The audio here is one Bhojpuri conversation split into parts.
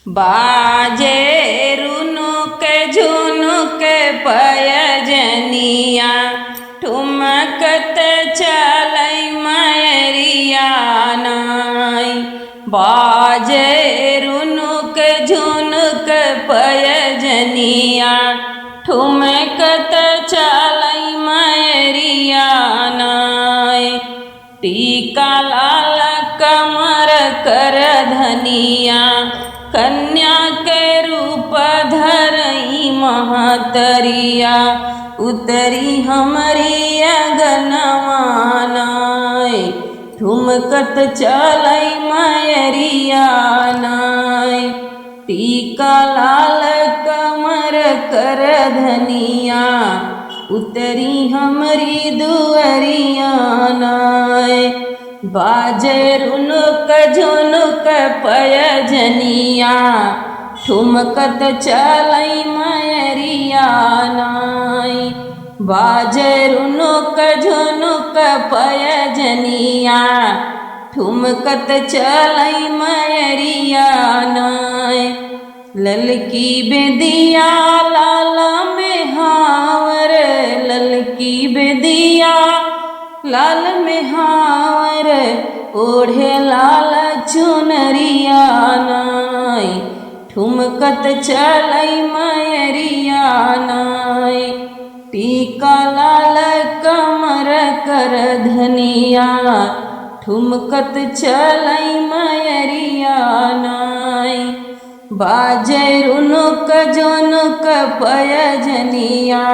बाजे रुनुक झुनुक पयजनिया ठुमकत चलै मयरिया नाई। बाजे रुनुक झुनुक पयजनिया ठुमकत चलै मयरिया नाई। टीका लाल कमर कर धनिया कन्या के रूप धरई महतरिया उतरी हमरी अगनवा नाई। ठुमकत चलै मयरिया नाई। टीका लाल कमर कर धनिया उतरी हमरी दुअरिया नाई। बाजे रुनुक झुनुक पयजनिया ठुमकत चलै मयरिया नाई। बाजे रुनुक झुनुक पयजनिया ठुमकत चलै मयरिया नाई। ललकी बेदिया लाल में हावर ललकी बेदिया लाल में हावर ओढ़े लाल चुनरिया नाई। ठुमकत चलै मयरिया नाई। टीका लाल कमर कर धनिया ठुमकत चलै मयरिया नाई। बाजे रुनुक झुनुक पयजनिया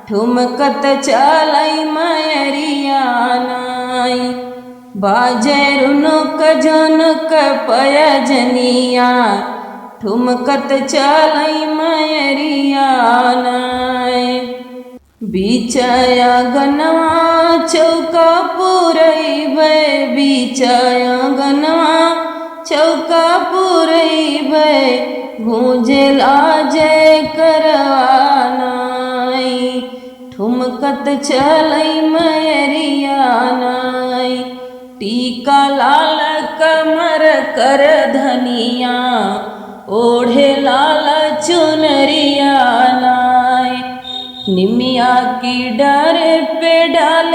ठुमकत चलै मयरिया नाई। बाजे रुनुक झुनुक पयजनिया ठुमकत चलै मयरिया नाई। बिचया गनवा चौका पुरैबै बिचया गनवा चौका पुरैबै गूंजेला जय करवा नाई। ठुमकत चलै मयरिया नाई। टीका लाल कमर कर धनिया ओढ़े लाल चुनरिया नाई। निमिया की डर पे डाल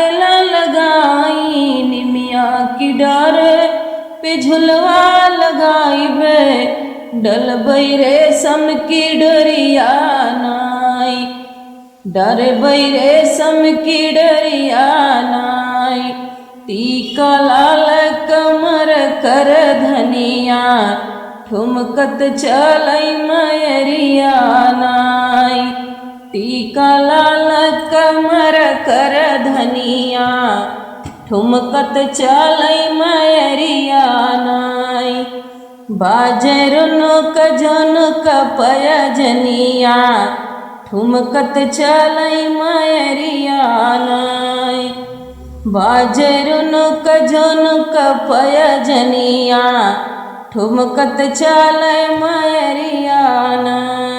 लगाई निमिया की डर पे झुलवा लगाई बे डलबै रेशम की डोरिया नाई। डरबै रेशम की डोरिया नाई। टीका लाल कमर कर धनिया ठुमकत चलै मयरिया नाई। टीका लाल कमर कर धनिया ठुमकत चलै मयरिया नाई। बाजे रुनुक झुनुक पयजनिया ठुमकत चलै मयरिया नाई। बाजे रुनुक झुनुक पयजनिया ठुमकत चलै मयरिया नाई।